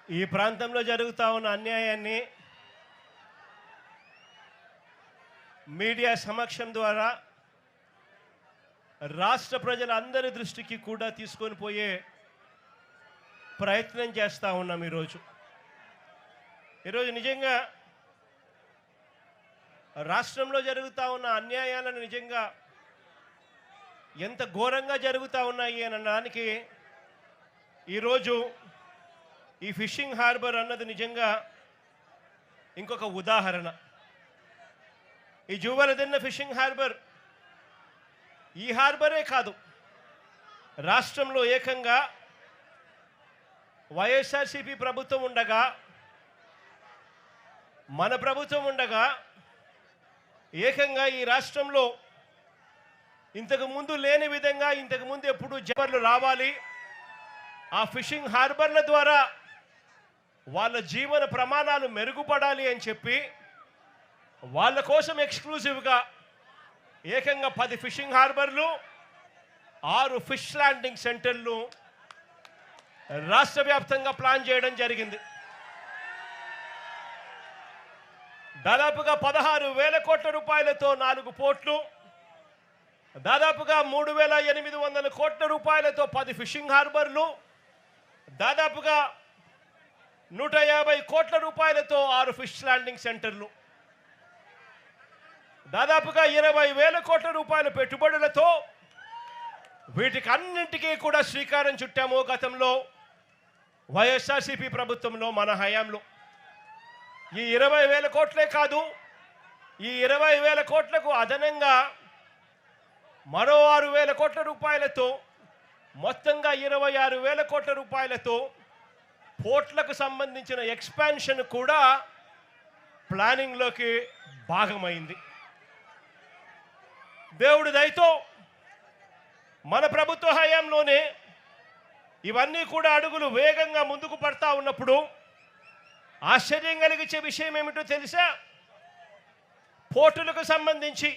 ఈ ప్రాంతంలో జరుగుతా ఉన్న అన్యాయాన్ని మీడియా సమక్షం ద్వారా రాష్ట్ర ప్రజలందరి దృష్టికి కూడా తీసుకొని పోయే ప్రయత్నం చేస్తూ ఉన్నాం. ఈరోజు నిజంగా రాష్ట్రంలో జరుగుతూ ఉన్న అన్యాయాలను నిజంగా ఎంత ఘోరంగా జరుగుతూ ఉన్నాయి అని అనడానికి ఈరోజు ఈ ఫిషింగ్ హార్బర్ అన్నది నిజంగా ఇంకొక ఉదాహరణ. ఈ జువ్వలదిన్న ఫిషింగ్ హార్బర్ ఈ హార్బరే కాదు, రాష్ట్రంలో ఏకంగా వైఎస్ఆర్సీపీ ప్రభుత్వం ఉండగా, మన ప్రభుత్వం ఉండగా ఏకంగా ఈ రాష్ట్రంలో ఇంతకు ముందు లేని విధంగా ఇంతకు ముందు ఎప్పుడు జబర్లు రావాలి, ఆ ఫిషింగ్ హార్బర్ల ద్వారా వాళ్ళ జీవన ప్రమాణాలు మెరుగుపడాలి అని చెప్పి వాళ్ళ కోసం ఎక్స్క్లూజివ్గా ఏకంగా 10 ఫిషింగ్ హార్బర్లు, 6 ఫిష్ ల్యాండింగ్ సెంటర్లు రాష్ట్ర వ్యాప్తంగా ప్లాన్ చేయడం జరిగింది. దాదాపుగా 16,000 కోట్ల రూపాయలతో 4 పోర్ట్లు, దాదాపుగా 3,800 కోట్ల రూపాయలతో 10 ఫిషింగ్ హార్బర్లు, దాదాపుగా 150 కోట్ల రూపాయలతో 6 ఫిష్ ల్యాండింగ్ సెంటర్లు, దాదాపుగా 20,000 కోట్ల రూపాయల పెట్టుబడులతో వీటికి అన్నింటికీ కూడా శ్రీకారం చుట్టాము. గతంలో వైఎస్ఆర్సీపీ ప్రభుత్వంలో మన హయాంలో ఈ 20,000 కోట్లే కాదు, ఈ 20,000 కోట్లకు అదనంగా మరో 6,000 కోట్ల రూపాయలతో మొత్తంగా 26,000 కోట్ల రూపాయలతో పోర్ట్లకు సంబంధించిన ఎక్స్పాన్షన్ కూడా ప్లానింగ్లోకి భాగమైంది. దేవుడి దయతో మన ప్రభుత్వ హయాంలోనే ఇవన్నీ కూడా అడుగులు వేగంగా ముందుకు పడతా ఉన్నప్పుడు ఆశ్చర్యం కలిగించే విషయం ఏమిటో తెలుసా? పోర్టులకు సంబంధించి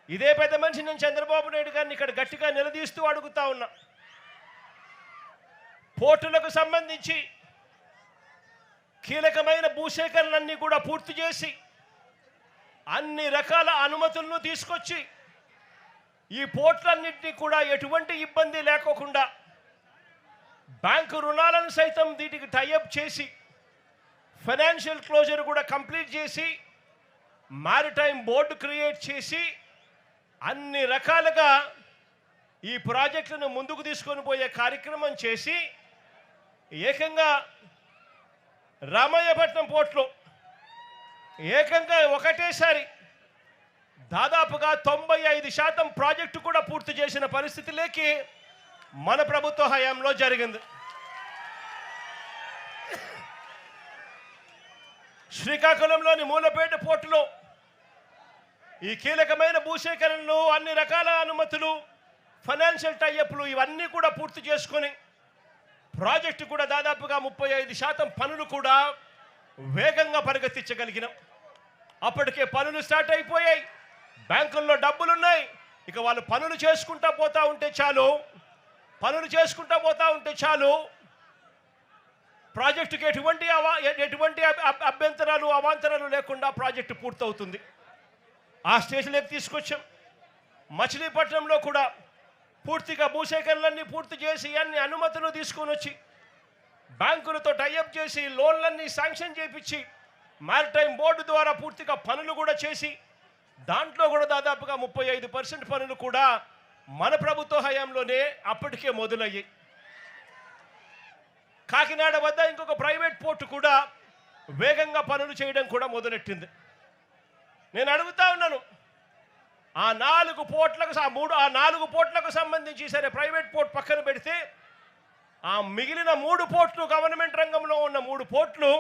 ఇదే పెద్ద మనిషి నేను చంద్రబాబు నాయుడు గారిని ఇక్కడ గట్టిగా నిలదీస్తూ అడుగుతా ఉన్నా. పోర్టులకు సంబంధించి కీలకమైన భూసేకరణలన్నీ కూడా పూర్తి చేసి అన్ని రకాల అనుమతులను తీసుకొచ్చి ఈ పోర్టులన్నింటినీ కూడా ఎటువంటి ఇబ్బంది లేకోకుండా బ్యాంకు రుణాలను సైతం వీటికి టైఅప్ చేసి ఫైనాన్షియల్ క్లోజర్ కూడా కంప్లీట్ చేసి మారిటైమ్ బోర్డు క్రియేట్ చేసి అన్ని రకాలుగా ఈ ప్రాజెక్టులను ముందుకు తీసుకొని పోయే కార్యక్రమం చేసి ఏకంగా రామయ్యపట్నం పోర్టులో ఏకంగా ఒకటేసారి దాదాపుగా 95% ప్రాజెక్టు కూడా పూర్తి చేసిన పరిస్థితిలోకి మన ప్రభుత్వ హయాంలో జరిగింది. శ్రీకాకుళంలోని మూలపేట పోర్టులో ఈ కీలకమైన భూసేకరణలు, అన్ని రకాల అనుమతులు, ఫైనాన్షియల్ టైఅప్లు ఇవన్నీ కూడా పూర్తి చేసుకొని ప్రాజెక్టు కూడా దాదాపుగా 35% పనులు కూడా వేగంగా పరిగెత్తించగలిగినాం. అప్పటికే పనులు స్టార్ట్ అయిపోయాయి, బ్యాంకుల్లో డబ్బులున్నాయి. ఇక వాళ్ళు పనులు చేసుకుంటా పోతా ఉంటే చాలు ప్రాజెక్టుకి ఎటువంటి అభ్యంతరాలు అవాంతరాలు లేకుండా ప్రాజెక్టు పూర్తవుతుంది. ఆ స్టేజ్లోకి తీసుకొచ్చాం. మచిలీపట్నంలో కూడా పూర్తిగా భూసేకరణలన్నీ పూర్తి చేసి అన్ని అనుమతులు తీసుకొని వచ్చి బ్యాంకులతో టైఅప్ చేసి లోన్లన్నీ శాంక్షన్ చేయించి మారిటైమ్ బోర్డు ద్వారా పూర్తిగా పనులు కూడా చేసి దాంట్లో కూడా దాదాపుగా 35% పనులు కూడా మన ప్రభుత్వ హయాంలోనే అప్పటికే మొదలయ్యాయి. కాకినాడ వద్ద ఇంకొక ప్రైవేట్ పోర్టు కూడా వేగంగా పనులు చేయడం కూడా మొదలెట్టింది. నేను అడుగుతా ఉన్నాను, ఆ 4 పోర్ట్లకు సంబంధించి సరే ప్రైవేట్ పోర్ట్ పక్కన పెడితే ఆ మిగిలిన 3 పోర్ట్లు, గవర్నమెంట్ రంగంలో ఉన్న 3 పోర్ట్లు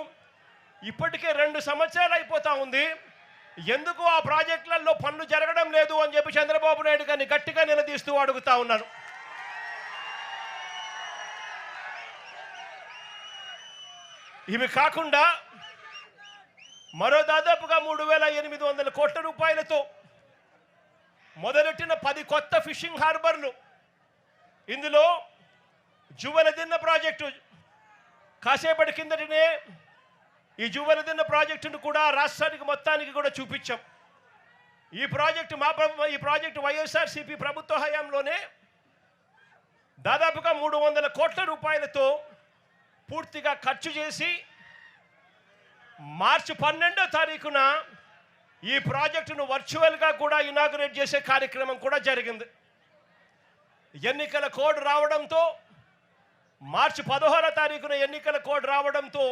ఇప్పటికే 2 సంవత్సరాలు అయిపోతా ఉంది. ఎందుకు ఆ ప్రాజెక్టులలో పనులు జరగడం లేదు అని చెప్పి చంద్రబాబు నాయుడు గారిని గట్టిగా నిలదీస్తూ అడుగుతా ఉన్నాను. ఇవి కాకుండా మరో దాదాపుగా 3,800 కోట్ల రూపాయలతో మొదలెట్టిన 10 కొత్త ఫిషింగ్ హార్బర్లు, ఇందులో జువ్వలదిన్న ప్రాజెక్టు, కాసేపటి కిందటనే ఈ జువెలదిన్న ప్రాజెక్టును కూడా రాష్ట్రానికి మొత్తానికి కూడా చూపించాం. ఈ ప్రాజెక్టు వైఎస్ఆర్సీపీ ప్రభుత్వ హయాంలోనే దాదాపుగా 300 కోట్ల రూపాయలతో పూర్తిగా ఖర్చు చేసి మార్చి 12వ తారీఖున ఈ ప్రాజెక్టును వర్చువల్గా కూడా ఇనాగరేట్ చేసే కార్యక్రమం కూడా జరిగింది. ఎన్నికల కోడ్ రావడంతో మార్చి 16వ తారీఖున ఎన్నికల కోడ్ రావడంతో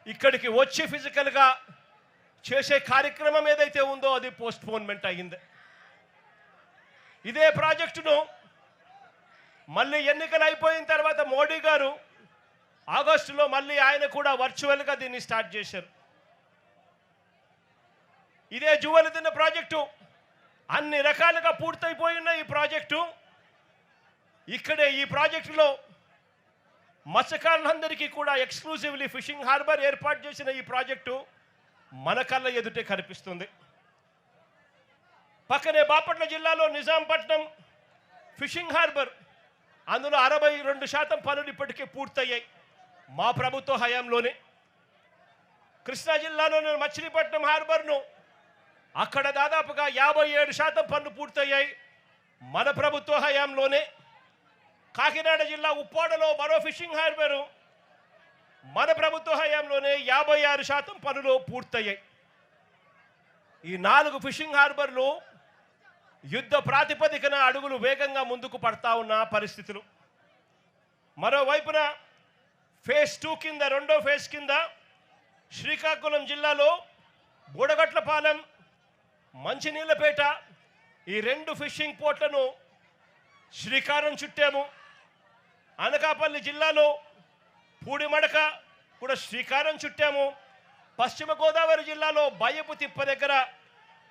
ఇక్కడికి వచ్చి ఫిజికల్గా చేసే కార్యక్రమం ఏదైతే ఉందో అది పోస్ట్పోన్మెంట్ అయ్యింది. ఇదే ప్రాజెక్టును మళ్ళీ ఎన్నికలు అయిపోయిన తర్వాత మోడీ గారు ఆగస్టులో మళ్ళీ ఆయన కూడా వర్చువల్గా దీన్ని స్టార్ట్ చేశారు. ఇదే జువెలదిన్న ప్రాజెక్టు అన్ని రకాలుగా పూర్తయిపోయిన ఈ ప్రాజెక్టు ఇక్కడే ఈ ప్రాజెక్టులో మత్స్యకారులందరికీ కూడా ఎక్స్క్లూజివ్లీ ఫిషింగ్ హార్బర్ ఏర్పాటు చేసిన ఈ ప్రాజెక్టు మన కళ్ళ ఎదుటే కనిపిస్తుంది. పక్కనే బాపట్ల జిల్లాలో నిజాంపట్నం ఫిషింగ్ హార్బర్, అందులో 62% పనులు ఇప్పటికే పూర్తయ్యాయి మా ప్రభుత్వ హయాంలోనే. కృష్ణా జిల్లాలోని మచిలీపట్నం హార్బర్ను అక్కడ దాదాపుగా 57% పనులు పూర్తయ్యాయి మన ప్రభుత్వ హయాంలోనే. కాకినాడ జిల్లా ఉప్పాడలో మరో ఫిషింగ్ హార్బరు మన ప్రభుత్వ హయాంలోనే 56% పనులు పూర్తయ్యాయి. ఈ 4 ఫిషింగ్ హార్బర్లు యుద్ధ ప్రాతిపదికన అడుగులు వేగంగా ముందుకు పడతా ఉన్న పరిస్థితులు. మరోవైపున ఫేజ్ 2 కింద, రెండో ఫేజ్ కింద శ్రీకాకుళం జిల్లాలో బుడగట్లపాలెం, మంచినీళ్ళపేట ఈ 2 ఫిషింగ్ పోర్ట్లను శ్రీకారం చుట్టాము. అనకాపల్లి జిల్లాలో పూడిమడక కూడా శ్రీకారం చుట్టాము. పశ్చిమ గోదావరి జిల్లాలో బయ్యపు తిప్ప దగ్గర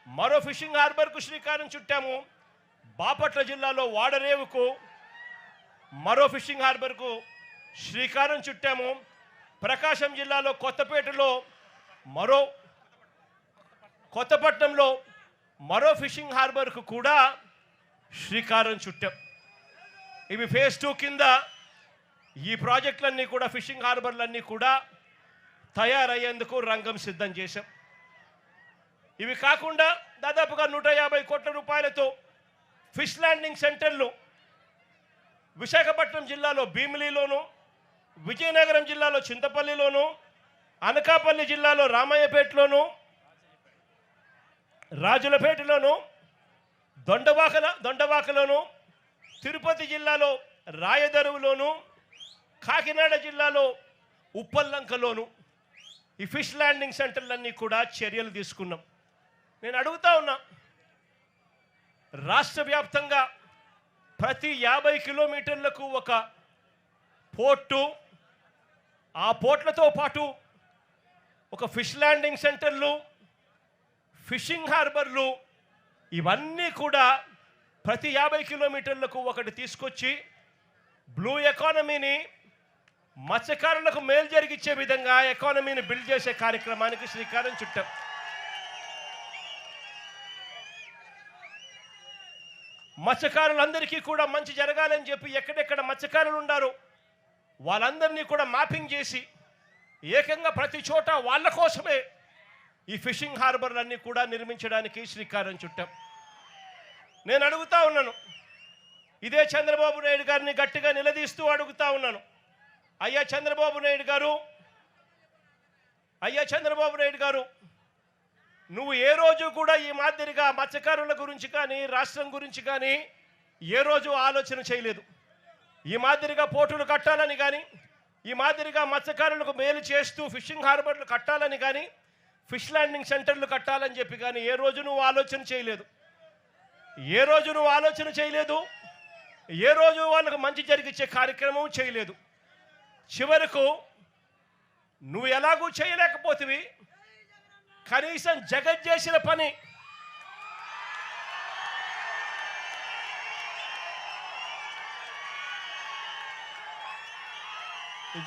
మరో ఫిషింగ్ హార్బర్కు శ్రీకారం చుట్టాము. బాపట్ల జిల్లాలో వాడరేవుకు మరో ఫిషింగ్ హార్బర్కు శ్రీకారం చుట్టాము. ప్రకాశం జిల్లాలో కొత్తపట్నంలో మరో ఫిషింగ్ హార్బర్కు కూడా శ్రీకారం చుట్టాం. ఇవి ఫేజ్ 2 కింద ఈ ప్రాజెక్టులన్నీ కూడా ఫిషింగ్ హార్బర్లన్నీ కూడా తయారయ్యేందుకు రంగం సిద్ధం చేశాం. ఇవి కాకుండా దాదాపుగా 150 కోట్ల రూపాయలతో ఫిష్ ల్యాండింగ్ సెంటర్లు విశాఖపట్నం జిల్లాలో భీమిలిలోను, విజయనగరం జిల్లాలో చింతపల్లిలోను, అనకాపల్లి జిల్లాలో రామయ్యపేటలోను, రాజులపేటలోను, దొండవాకలోను, తిరుపతి జిల్లాలో రాయదరువులోను, కాకినాడ జిల్లాలో ఉప్పల్లంకలోను ఈ ఫిష్ ల్యాండింగ్ సెంటర్లన్నీ కూడా చర్యలు తీసుకున్నాం. నేను అడుగుతా ఉన్నా, రాష్ట్ర వ్యాప్తంగా ప్రతి 50 కిలోమీటర్లకు ఒక పోర్టు, ఆ పోర్ట్లతో పాటు ఒక ఫిష్ ల్యాండింగ్ సెంటర్లు, ఫిషింగ్ హార్బర్లు ఇవన్నీ కూడా ప్రతి 50 కిలోమీటర్లకు ఒకటి తీసుకొచ్చి బ్లూ ఎకానమీని, మత్స్యకారులకు మేలు జరిగించే విధంగా ఎకానమీని బిల్డ్ చేసే కార్యక్రమానికి శ్రీకారం చుట్టాం. మత్స్యకారులందరికీ కూడా మంచి జరగాలని చెప్పి ఎక్కడెక్కడ మత్స్యకారులు ఉన్నారో వాళ్ళందరినీ కూడా మ్యాపింగ్ చేసి ఏకంగా ప్రతి చోట వాళ్ళ కోసమే ఈ ఫిషింగ్ హార్బర్లన్నీ కూడా నిర్మించడానికి శ్రీకారం చుట్టాం. నేను అడుగుతా ఉన్నాను, ఇదే చంద్రబాబు నాయుడు గారిని గట్టిగా నిలదీస్తూ అడుగుతా ఉన్నాను, అయ్యా చంద్రబాబు నాయుడు గారు నువ్వు ఏ రోజు కూడా ఈ మాదిరిగా మత్స్యకారుల గురించి కానీ రాష్ట్రం గురించి కానీ ఏ రోజు ఆలోచన చేయలేదు. ఈ మాదిరిగా పోర్టులు కట్టాలని కానీ, ఈ మాదిరిగా మత్స్యకారులకు మేలు చేస్తూ ఫిషింగ్ హార్బర్లు కట్టాలని కానీ, ఫిష్ ల్యాండింగ్ సెంటర్లు కట్టాలని చెప్పి కానీ ఏ రోజు నువ్వు ఆలోచన చేయలేదు. ఏ రోజు వాళ్ళకు మంచి జరిగించే కార్యక్రమం చేయలేదు. చివరకు నువ్వు ఎలాగూ చేయలేకపోతివి, కనీసం జగన్ చేసిన పని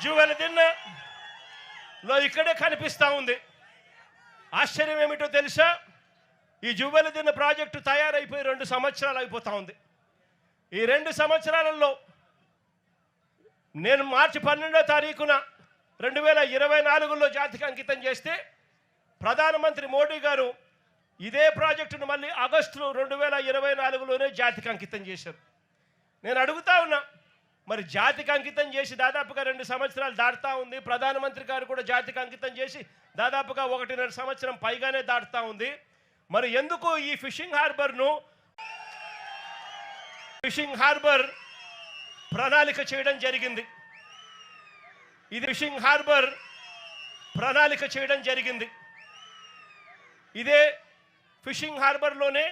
జువెలదిన్నలో ఇక్కడే కనిపిస్తూ ఉంది. ఆశ్చర్యం ఏమిటో తెలుసా, ఈ జువెలదిన్న ప్రాజెక్టు తయారైపోయి 2 సంవత్సరాలు అయిపోతూ ఉంది. ఈ 2 సంవత్సరాలలో నేను మార్చి 12వ తారీఖున 2024లో జాతికి అంకితం చేస్తే ప్రధానమంత్రి మోడీ గారు ఇదే ప్రాజెక్టును మళ్ళీ ఆగస్టు 2024లోనే జాతికి అంకితం చేశారు. నేను అడుగుతా ఉన్నా, మరి జాతికి అంకితం చేసి దాదాపుగా 2 సంవత్సరాలు దాటుతా ఉంది. ప్రధానమంత్రి గారు కూడా జాతికి అంకితం చేసి దాదాపుగా 1.5 సంవత్సరం పైగానే దాటుతా ఉంది. మరి ఎందుకు ఈ ఫిషింగ్ హార్బర్ ప్రణాళిక చేయడం జరిగింది? ఇది ఫిషింగ్ హార్బర్ ప్రణాళిక చేయడం జరిగింది. ఇదే ఫిషింగ్ హార్బర్లోనే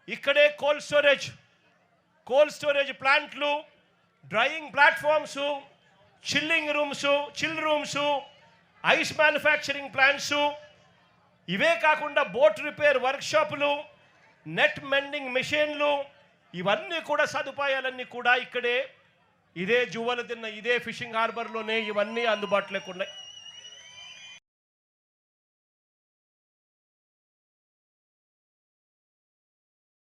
ఇక్కడే కోల్డ్ స్టోరేజ్ ప్లాంట్లు, drying platforms, chill rooms, ice manufacturing plants, ఇవే కాకుండా బోట్ రిపేర్ వర్క్షాపులు, నెట్ మెండింగ్ మెషిన్లు, ఇవన్నీ కూడా సదుపాయాలన్నీ కూడా ఇక్కడే ఇదే జువ్వల తిన్న ఇదే ఫిషింగ్ హార్బర్లోనే ఇవన్నీ అందుబాటులోకి ఉన్నాయి.